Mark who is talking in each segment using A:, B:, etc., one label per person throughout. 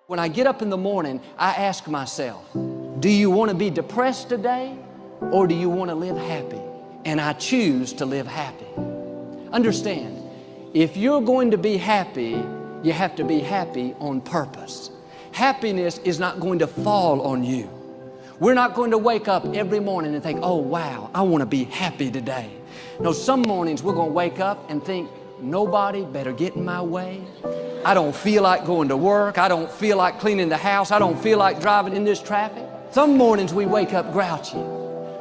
A: When I get up in the morning, I ask myself, do you want to be depressed today or do you want to live happy? And I choose to live happy. Understand, if you're going to be happy, you have to be happy on purpose. Happiness is not going to fall on you. We're not going to wake up every morning and think, oh wow, I want to be happy today. No, some mornings we're going to wake up and think, nobody better get in my way. I don't feel like going to work. I don't feel like cleaning the house. I don't feel like driving in this traffic. Some mornings we wake up grouchy.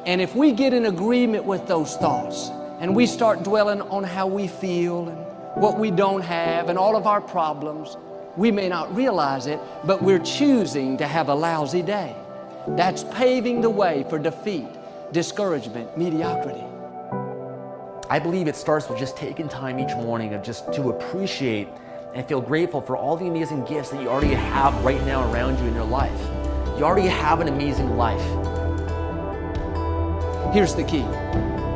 A: And if we get in agreement with those thoughts and we start dwelling on how we feel and what we don't have and all of our problems, we may not realize it, but we're choosing to have a lousy day. That's paving the way for defeat, discouragement, mediocrity.
B: I believe it starts with just taking time each morning to appreciate and feel grateful for all the amazing gifts that you already have right now around you in your life. You already have an amazing life.
A: Here's the key.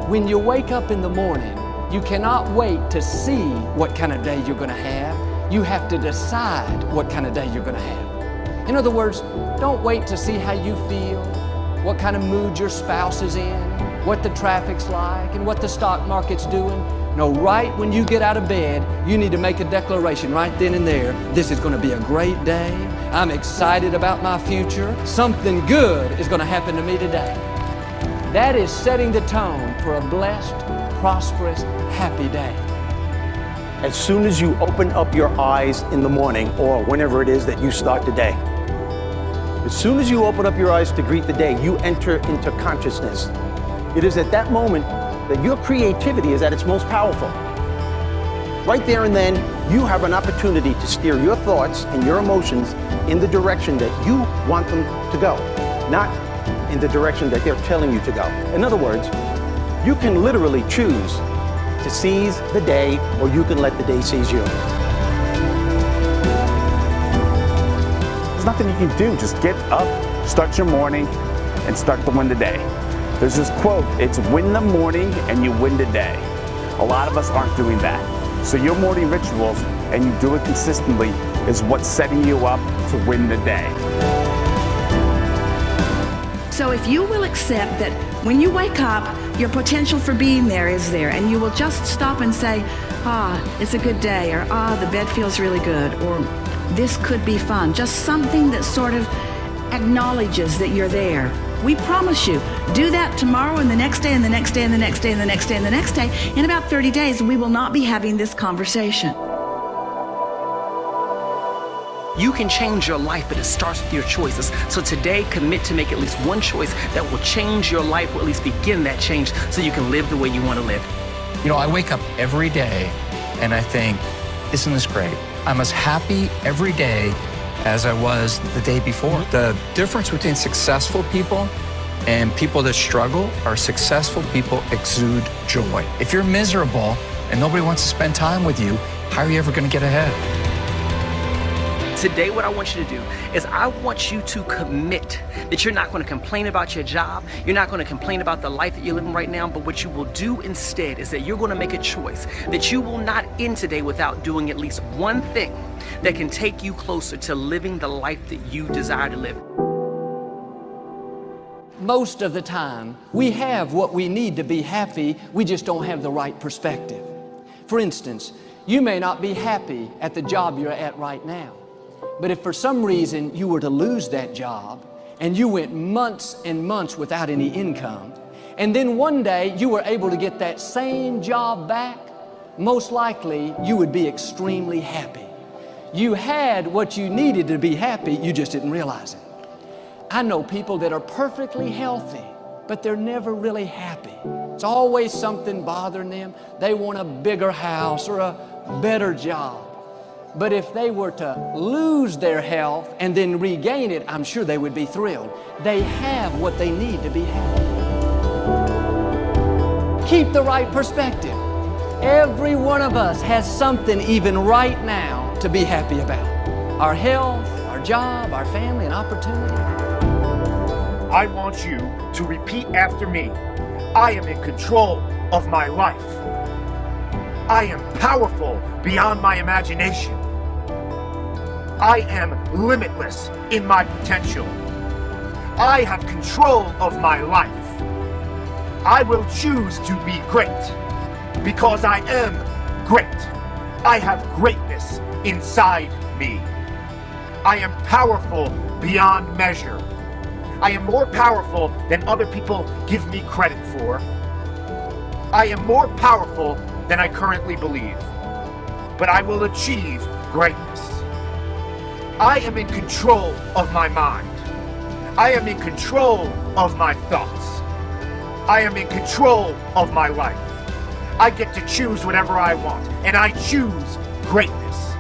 A: When you wake up in the morning, you cannot wait to see what kind of day you're going to have. You have to decide what kind of day you're going to have. In other words, don't wait to see how you feel, what kind of mood your spouse is in, what the traffic's like, and what the stock market's doing. No, right when you get out of bed, you need to make a declaration right then and there. This is going to be a great day. I'm excited about my future. Something good is going to happen to me today. That is setting the tone for a blessed, prosperous, happy day.
C: As soon as you open up your eyes in the morning or whenever it is that you start the day, as soon as you open up your eyes to greet the day, you enter into consciousness. It is at that moment that your creativity is at its most powerful. Right there and then, you have an opportunity to steer your thoughts and your emotions in the direction that you want them to go, not in the direction that they're telling you to go. In other words, you can literally choose to seize the day, or you can let the day seize you.
D: There's nothing you can do. Just get up, start your morning, and start to win the day. There's this quote, it's win the morning and you win the day. A lot of us aren't doing that. So your morning rituals, and you do it consistently, is what's setting you up to win the day.
E: So if you will accept that when you wake up, your potential for being there is there, and you will just stop and say, it's a good day, or the bed feels really good, or this could be fun. Just something that sort of acknowledges that you're there. We promise you, do that tomorrow and the next day and the next day and the next day and the next day and the next day. In about 30 days, we will not be having this conversation.
F: You can change your life, but it starts with your choices. So today, commit to make at least one choice that will change your life, or at least begin that change, so you can live the way you want to live.
G: You know, I wake up every day and I think, isn't this great? I'm as happy every day as I was the day before. The difference between successful people and people that struggle are successful people exude joy. If you're miserable and nobody wants to spend time with you, how are you ever going to get ahead?
F: Today, what I want you to do is I want you to commit that you're not going to complain about your job. You're not going to complain about the life that you're living right now, but what you will do instead is that you're going to make a choice that you will not end today without doing at least one thing that can take you closer to living the life that you desire to live.
A: Most of the time, we have what we need to be happy, we just don't have the right perspective. For instance, you may not be happy at the job you're at right now. But if for some reason you were to lose that job and you went months and months without any income, and then one day you were able to get that same job back, most likely you would be extremely happy. You had what you needed to be happy, you just didn't realize it. I know people that are perfectly healthy, but they're never really happy. It's always something bothering them. They want a bigger house or a better job. But if they were to lose their health and then regain it, I'm sure they would be thrilled. They have what they need to be happy. Keep the right perspective. Every one of us has something even right now to be happy about. Our health, our job, our family, and opportunity.
H: I want you to repeat after me. I am in control of my life. I am powerful beyond my imagination. I am limitless in my potential. I have control of my life. I will choose to be great because I am great. I have greatness inside me. I am powerful beyond measure. I am more powerful than other people give me credit for. I am more powerful than I currently believe, but I will achieve greatness. I am in control of my mind. I am in control of my thoughts. I am in control of my life. I get to choose whatever I want, and I choose greatness.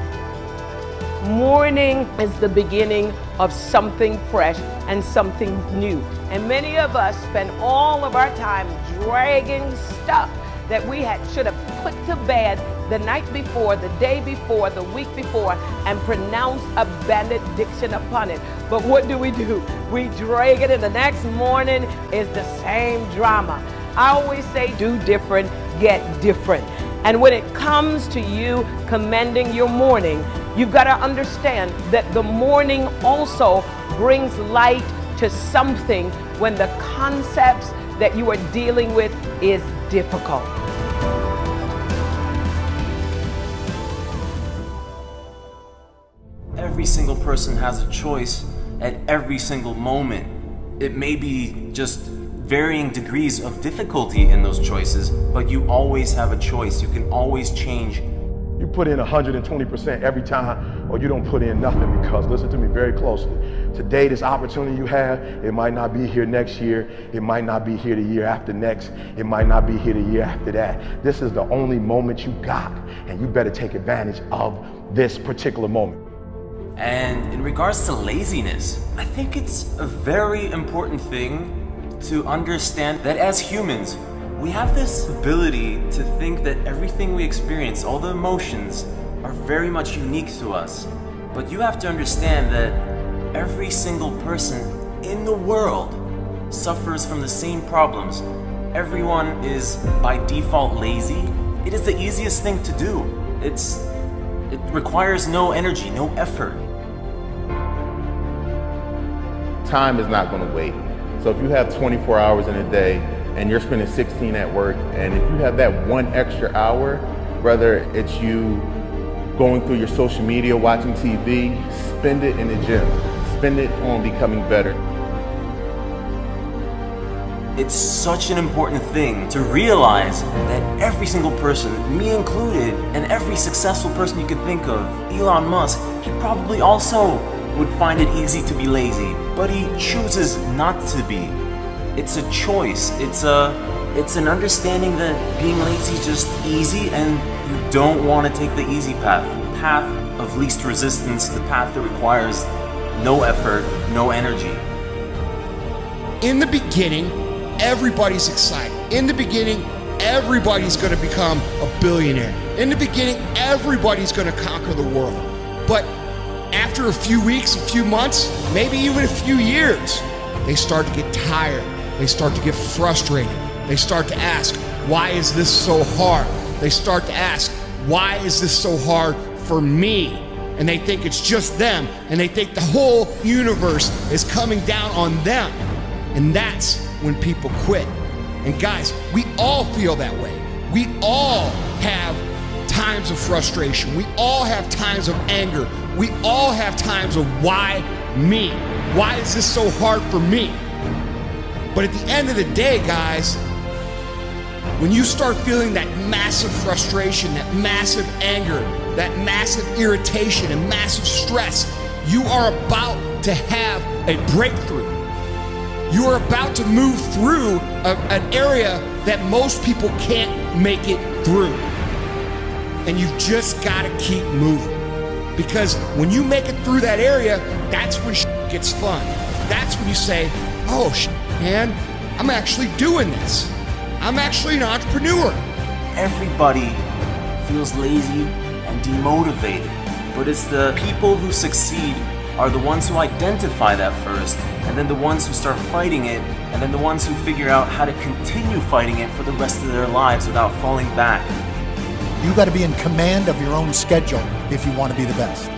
I: Morning is the beginning of something fresh and something new. And many of us spend all of our time dragging stuff that we should have put to bed the night before, the day before, the week before, and pronounce a benediction upon it. But what do? We drag it, and the next morning is the same drama. I always say, do different, get different. And when it comes to you commending your morning, you've got to understand that the morning also brings light to something when the concepts that you are dealing with is difficult.
J: Every single person has a choice at every single moment. It may be just varying degrees of difficulty in those choices, but you always have a choice. You can always change.
K: You put in 120% every time, or you don't put in nothing, because listen to me very closely. Today, this opportunity you have, it might not be here next year. It might not be here the year after next. It might not be here the year after that. This is the only moment you got, and you better take advantage of this particular moment.
J: And in regards to laziness, I think it's a very important thing to understand that as humans, we have this ability to think that everything we experience, all the emotions, are very much unique to us. But you have to understand that every single person in the world suffers from the same problems. Everyone is by default lazy. It is the easiest thing to do. It requires no energy, no effort.
L: Time is not going to wait. So if you have 24 hours in a day and you're spending 16 at work, and if you have that one extra hour, whether it's you going through your social media, watching TV, spend it in the gym. Spend it on becoming better.
J: It's such an important thing to realize that every single person, me included, and every successful person you could think of, Elon Musk, he probably also would find it easy to be lazy, but he chooses not to be. It's a choice. It's an understanding that being lazy is just easy, and you don't want to take the easy path. The path of least resistance, the path that requires no effort, no energy.
M: In the beginning, everybody's excited. In the beginning, everybody's going to become a billionaire. In the beginning, everybody's going to conquer the world. But after a few weeks, a few months, maybe even a few years, they start to get tired. They start to get frustrated. They start to ask, why is this so hard? They start to ask, why is this so hard for me? And they think it's just them, and they think the whole universe is coming down on them. And that's when people quit. And guys, we all feel that way. We all have times of frustration. We all have times of anger. We all have times of why me? Why is this so hard for me? But at the end of the day, guys, when you start feeling that massive frustration, that massive anger, that massive irritation and massive stress, you are about to have a breakthrough. You are about to move through an area that most people can't make it through. And you've just got to keep moving. Because when you make it through that area, that's when shit gets fun. That's when you say, oh shit, man, I'm actually doing this. I'm actually an entrepreneur.
J: Everybody feels lazy and demotivated, but it's the people who succeed are the ones who identify that first, and then the ones who start fighting it, and then the ones who figure out how to continue fighting it for the rest of their lives without falling back.
N: You got to be in command of your own schedule if you want to be the best.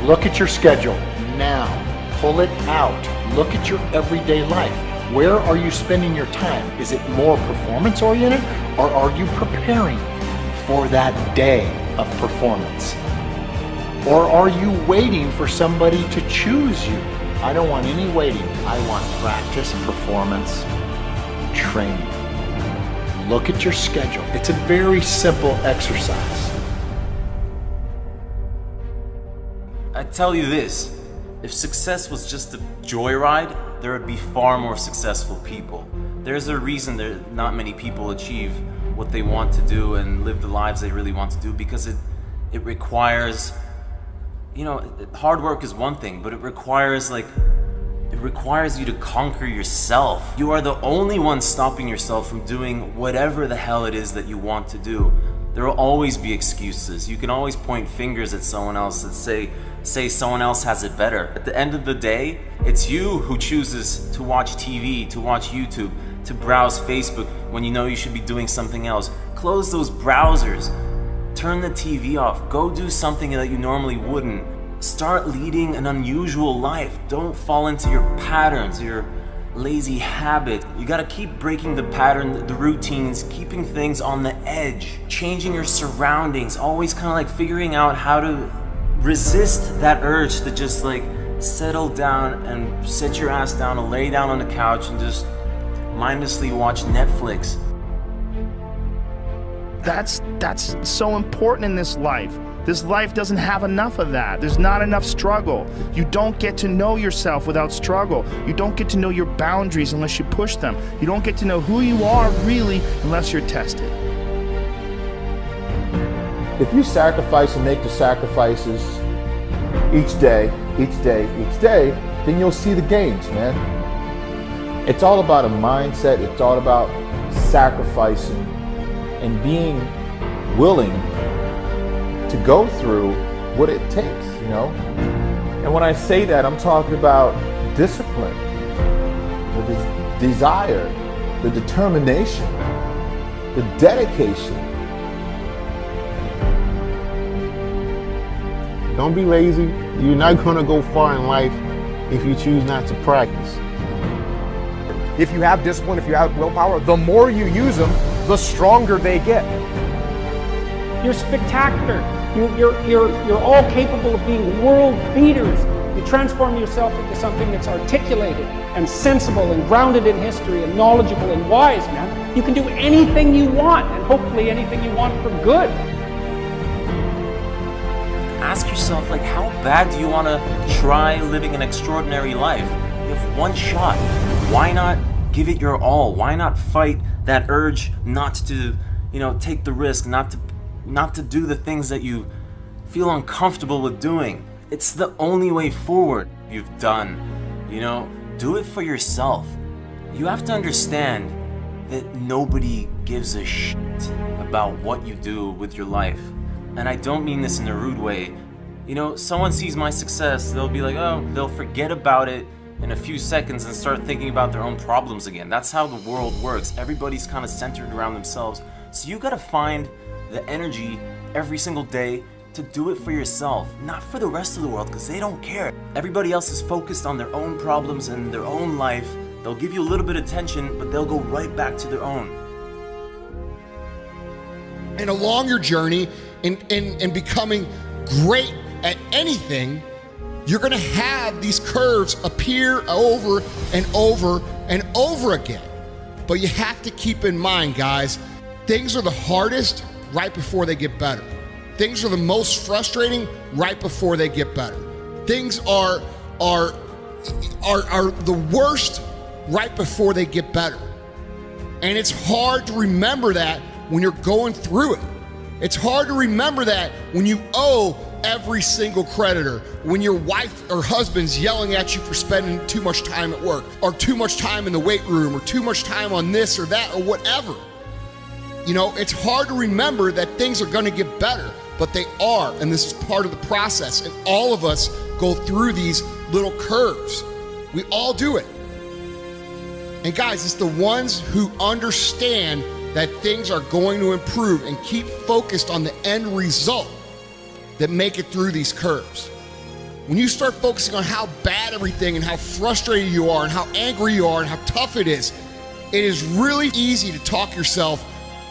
N: Look at your schedule now. Pull it out. Look at your everyday life. Where are you spending your time? Is it more performance oriented, or are you preparing for that day of performance? Or are you waiting for somebody to choose you? I don't want any waiting. I want practice, performance, training. Look at your schedule. It's a very simple exercise.
J: I tell you this, if success was just a joyride, there would be far more successful people. There's a reason that not many people achieve what they want to do and live the lives they really want to do, because it requires, you know, hard work is one thing, but it requires you to conquer yourself. You are the only one stopping yourself from doing whatever the hell it is that you want to do. There will always be excuses. You can always point fingers at someone else and say someone else has it better. At the end of the day, it's you who chooses to watch TV, to watch YouTube, to browse Facebook when you know you should be doing something else. Close those browsers. Turn the TV off. Go do something that you normally wouldn't. Start leading an unusual life. Don't fall into your patterns, your lazy habit. You gotta keep breaking the pattern, the routines, keeping things on the edge, changing your surroundings, always kind of like figuring out how to resist that urge to just like settle down and sit your ass down and lay down on the couch and just mindlessly watch Netflix.
O: That's so important in this life. This life doesn't have enough of that. There's not enough struggle. You don't get to know yourself without struggle. You don't get to know your boundaries unless you push them. You don't get to know who you are really unless you're tested.
K: If you sacrifice and make the sacrifices each day, then you'll see the gains, man. It's all about a mindset. It's all about sacrificing and being willing to go through what it takes, you know? And when I say that, I'm talking about discipline, the desire, the determination, the dedication. Don't be lazy. You're not gonna go far in life if you choose not to practice.
P: If you have discipline, if you have willpower, the more you use them, the stronger they get.
Q: You're spectacular. You're all capable of being world beaters. You transform yourself into something that's articulated and sensible and grounded in history and knowledgeable and wise, man. You can do anything you want, and hopefully anything you want for good.
J: Ask yourself, like, how bad do you want to try living an extraordinary life? You have one shot. Why not give it your all? Why not fight that urge not to, take the risk, not to do the things that you feel uncomfortable with doing? It's the only way forward. You've done, do it for yourself. You have to understand that nobody gives a shit about what you do with your life. And I don't mean this in a rude way. Someone sees my success, they'll be like, oh, they'll forget about it in a few seconds and start thinking about their own problems again. That's how the world works. Everybody's kind of centered around themselves. So you gotta find the energy every single day to do it for yourself, not for the rest of the world, because they don't care. Everybody else is focused on their own problems and their own life. They'll give you a little bit of attention, but they'll go right back to their own.
M: And along your journey in becoming great at anything, you're gonna have these curves appear over and over and over again. But you have to keep in mind, guys, things are the hardest right before they get better. Things are the most frustrating right before they get better. Things are the worst right before they get better. And it's hard to remember that when you're going through it. It's hard to remember that when you owe every single creditor, when your wife or husband's yelling at you for spending too much time at work, or too much time in the weight room, or too much time on this or that or whatever. It's hard to remember that things are gonna get better, but they are, and this is part of the process, and all of us go through these little curves. We all do it. And guys, it's the ones who understand that things are going to improve and keep focused on the end result that make it through these curves. when you start focusing on how bad everything and how frustrated you are and how angry you are and how tough it is really easy to talk yourself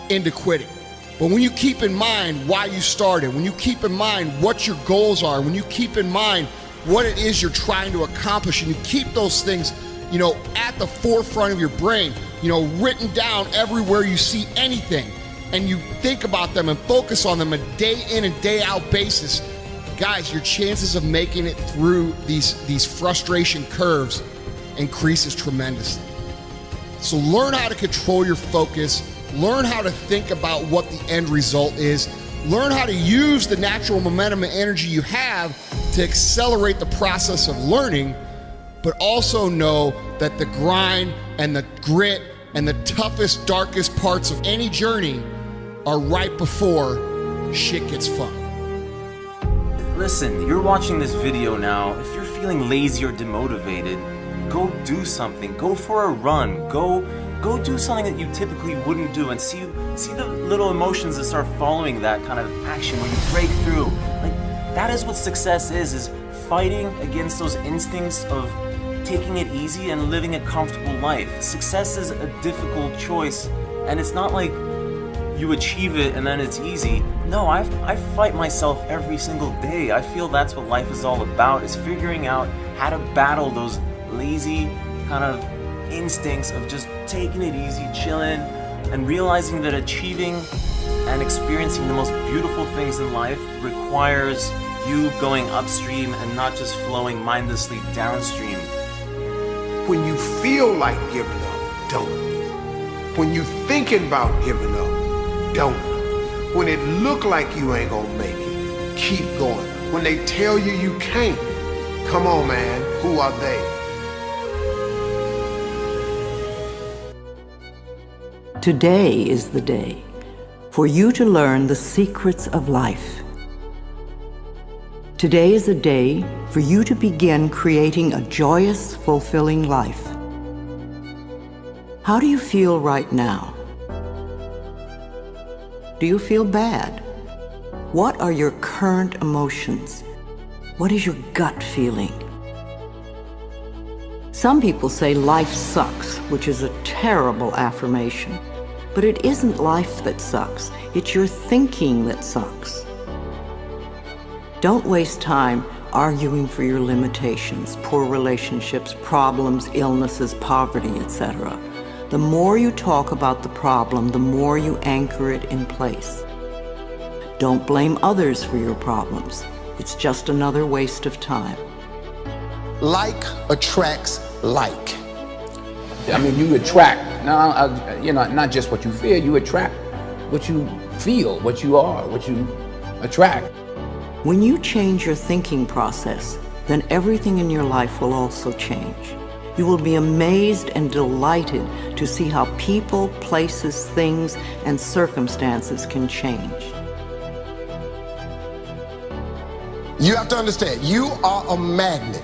M: into quitting. But when you keep in mind why you started, when you keep in mind what your goals are, when you keep in mind what it is you're trying to accomplish, and you keep those things, at the forefront of your brain, written down everywhere you see anything, and you think about them and focus on them a day in and day out basis, guys, your chances of making it through these frustration curves increases tremendously. So learn how to control your focus, learn how to think about what the end result is, learn how to use the natural momentum and energy you have to accelerate the process of learning, but also know that the grind and the grit and the toughest, darkest parts of any journey are right before shit gets fun.
J: Listen, you're watching this video now. If you're feeling lazy or demotivated, go do something. Go for a run. Go do something that you typically wouldn't do, and see the little emotions that start following that kind of action when you break through. Like, that is what success is fighting against those instincts of taking it easy and living a comfortable life. Success is a difficult choice, and it's not like you achieve it and then it's easy. No, I fight myself every single day. I feel that's what life is all about, is figuring out how to battle those lazy kind of instincts of just taking it easy, chilling, and realizing that achieving and experiencing the most beautiful things in life requires you going upstream and not just flowing mindlessly downstream.
R: When you feel like giving up, don't. When you thinking about giving up, don't. When it look like you ain't gonna make it, keep going. When they tell you you can't, come on, man, who are they?
S: Today is the day for you to learn the secrets of life. Today is a day for you to begin creating a joyous, fulfilling life. How do you feel right now? Do you feel bad? What are your current emotions? What is your gut feeling? Some people say life sucks, which is a terrible affirmation. But it isn't life that sucks, it's your thinking that sucks. Don't waste time arguing for your limitations, poor relationships, problems, illnesses, poverty, etc. The more you talk about the problem, the more you anchor it in place. Don't blame others for your problems. It's just another waste of time.
N: Like attracts like.
T: I mean, you attract, not just what you feel, you attract what you feel, what you are, what you attract.
S: When you change your thinking process, then everything in your life will also change. You will be amazed and delighted to see how people, places, things, and circumstances can change.
N: You have to understand, you are a magnet.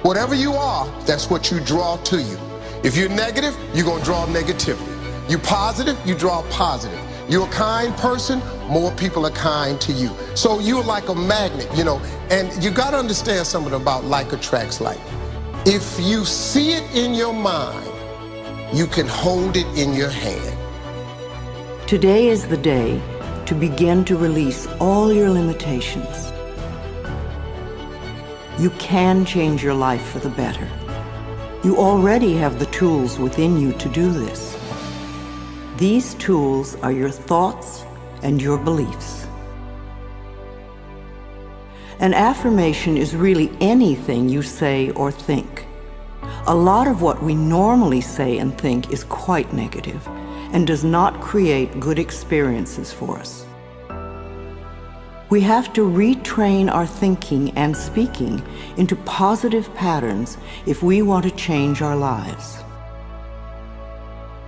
N: Whatever you are, that's what you draw to you. If you're negative, you're going to draw negativity. You're positive, you draw positive. You're a kind person, more people are kind to you. So you're like a magnet, and you got to understand something about like attracts like. If you see it in your mind, you can hold it in your hand.
S: Today is the day to begin to release all your limitations. You can change your life for the better. You already have the tools within you to do this. These tools are your thoughts and your beliefs. An affirmation is really anything you say or think. A lot of what we normally say and think is quite negative and does not create good experiences for us. We have to retrain our thinking and speaking into positive patterns if we want to change our lives.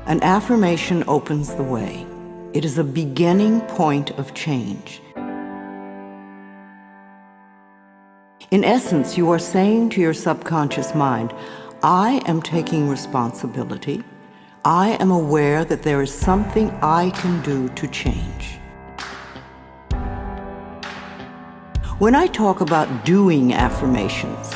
S: An affirmation opens the way. It is a beginning point of change. In essence, you are saying to your subconscious mind, I am taking responsibility. I am aware that there is something I can do to change. When I talk about doing affirmations,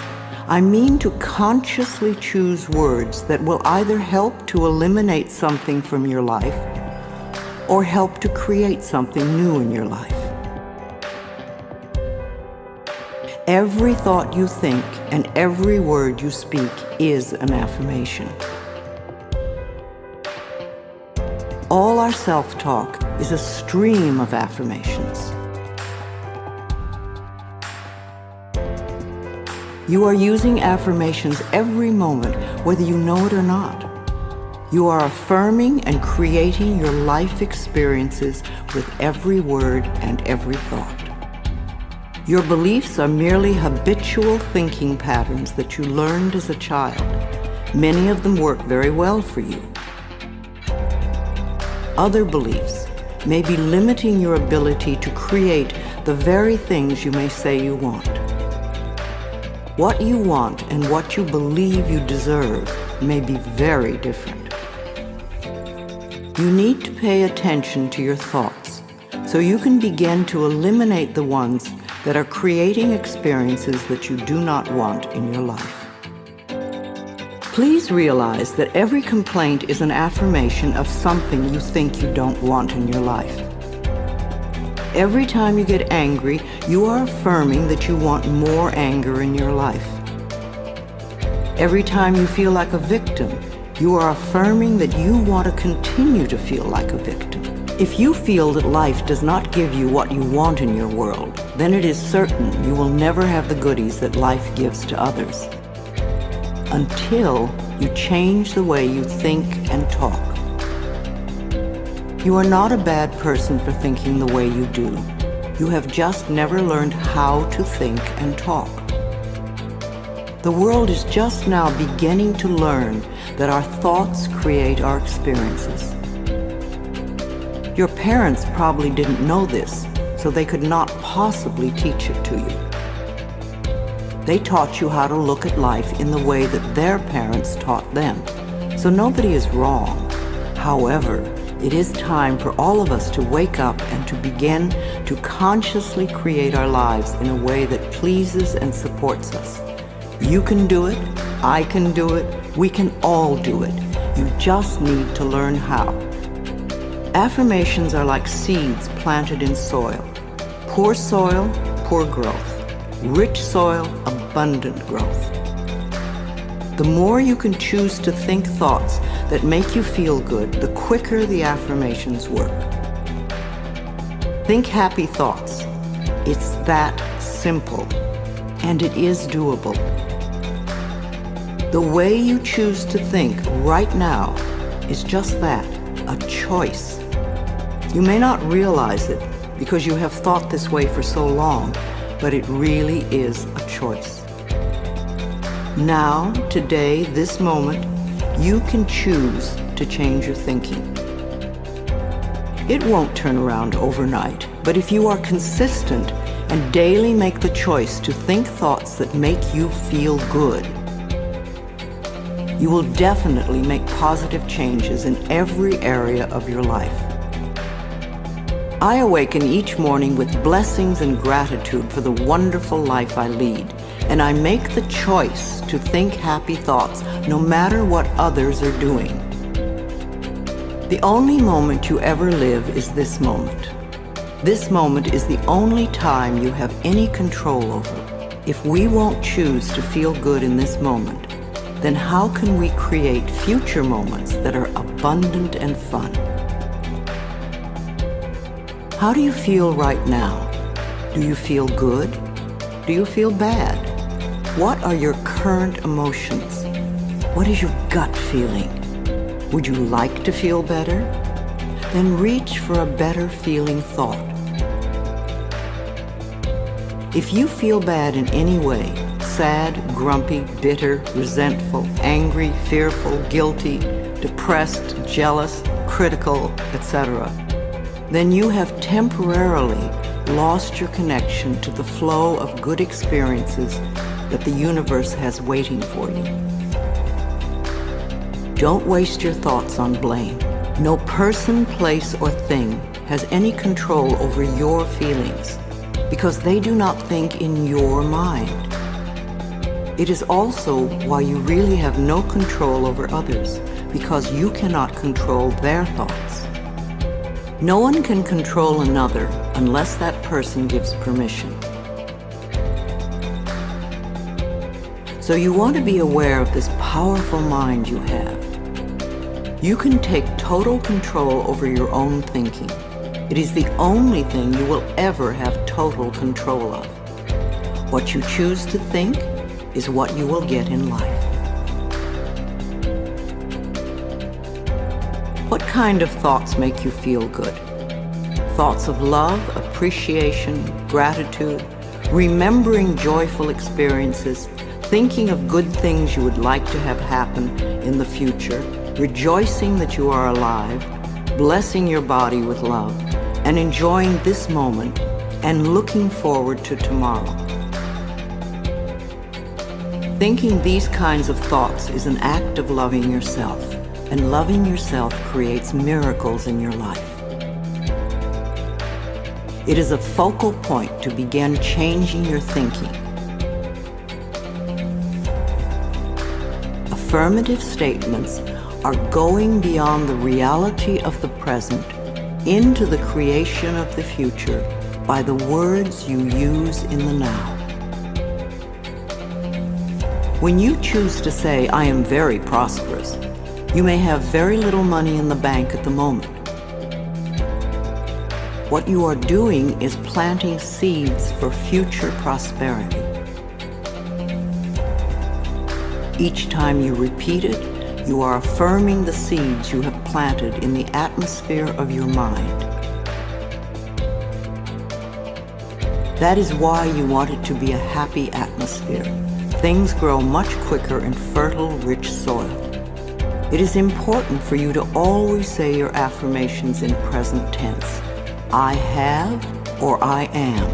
S: I mean to consciously choose words that will either help to eliminate something from your life or help to create something new in your life. Every thought you think and every word you speak is an affirmation. All our self-talk is a stream of affirmations. You are using affirmations every moment, whether you know it or not. You are affirming and creating your life experiences with every word and every thought. Your beliefs are merely habitual thinking patterns that you learned as a child. Many of them work very well for you. Other beliefs may be limiting your ability to create the very things you may say you want. What you want and what you believe you deserve may be very different. You need to pay attention to your thoughts so you can begin to eliminate the ones that are creating experiences that you do not want in your life. Please realize that every complaint is an affirmation of something you think you don't want in your life. Every time you get angry, you are affirming that you want more anger in your life. Every time you feel like a victim, you are affirming that you want to continue to feel like a victim. If you feel that life does not give you what you want in your world, then it is certain you will never have the goodies that life gives to others. Until you change the way you think and talk. You are not a bad person for thinking the way you do. You have just never learned how to think and talk. The world is just now beginning to learn that our thoughts create our experiences. Your parents probably didn't know this, so they could not possibly teach it to you. They taught you how to look at life in the way that their parents taught them. So nobody is wrong. However, it is time for all of us to wake up and to begin to consciously create our lives in a way that pleases and supports us. You can do it, I can do it, we can all do it. You just need to learn how. Affirmations are like seeds planted in soil. Poor soil, poor growth. Rich soil, abundant growth. The more you can choose to think thoughts that make you feel good, the quicker the affirmations work. Think happy thoughts. It's that simple, and it is doable. The way you choose to think right now is just that, a choice. You may not realize it because you have thought this way for so long, but it really is a choice. Now, today, this moment, you can choose to change your thinking. It won't turn around overnight, but if you are consistent and daily make the choice to think thoughts that make you feel good, you will definitely make positive changes in every area of your life. I awaken each morning with blessings and gratitude for the wonderful life I lead, and I make the choice to think happy thoughts no matter what others are doing. The only moment you ever live is this moment. This moment is the only time you have any control over. If we won't choose to feel good in this moment, then how can we create future moments that are abundant and fun? How do you feel right now? Do you feel good? Do you feel bad? What are your current emotions? What is your gut feeling? Would you like to feel better? Then reach for a better feeling thought. If you feel bad in any way, sad, grumpy, bitter, resentful, angry, fearful, guilty, depressed, jealous, critical, etc., then you have temporarily lost your connection to the flow of good experiences that the universe has waiting for you. Don't waste your thoughts on blame. No person, place, or thing has any control over your feelings. because they do not think in your mind. It is also why you really have no control over others, because you cannot control their thoughts. No one can control another unless that person gives permission. So you want to be aware of this powerful mind you have. You can take total control over your own thinking. It is the only thing you will ever have total control of. What you choose to think is what you will get in life. What kind of thoughts make you feel good? Thoughts of love, appreciation, gratitude, remembering joyful experiences, thinking of good things you would like to have happen in the future, rejoicing that you are alive, blessing your body with love, and enjoying this moment and looking forward to tomorrow. Thinking these kinds of thoughts is an act of loving yourself, and loving yourself creates miracles in your life. It is a focal point to begin changing your thinking. Affirmative statements are going beyond the reality of the present into the creation of the future by the words you use in the now. When you choose to say, "I am very prosperous," you may have very little money in the bank at the moment. What you are doing is planting seeds for future prosperity. Each time you repeat it, you are affirming the seeds you have planted in the atmosphere of your mind. That is why you want it to be a happy atmosphere. Things grow much quicker in fertile, rich soil. It is important for you to always say your affirmations in present tense. I have or I am.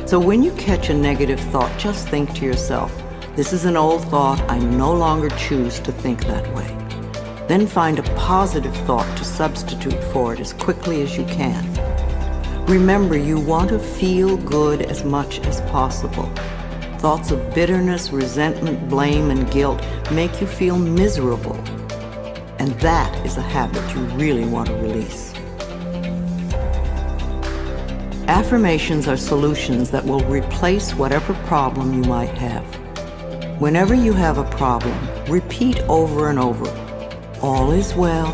S: So when you catch a negative thought, just think to yourself, "This is an old thought. I no longer choose to think that way." Then find a positive thought to substitute for it as quickly as you can. Remember, you want to feel good as much as possible. Thoughts of bitterness, resentment, blame, and guilt make you feel miserable. And that is a habit you really want to release. Affirmations are solutions that will replace whatever problem you might have. Whenever you have a problem, repeat over and over, "All is well.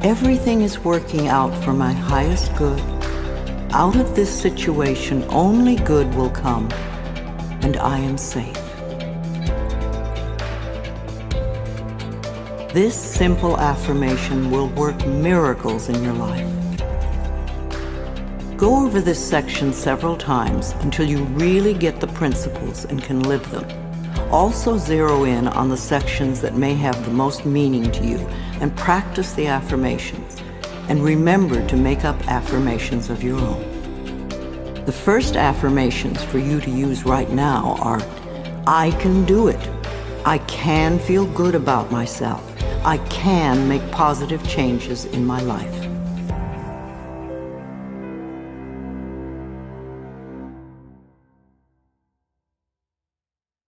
S: Everything is working out for my highest good. Out of this situation, only good will come, and I am safe." This simple affirmation will work miracles in your life. Go over this section several times until you really get the principles and can live them. Also zero in on the sections that may have the most meaning to you and practice the affirmations. And remember to make up affirmations of your own. The first affirmations for you to use right now are, "I can do it. I can feel good about myself. I can make positive changes in my life."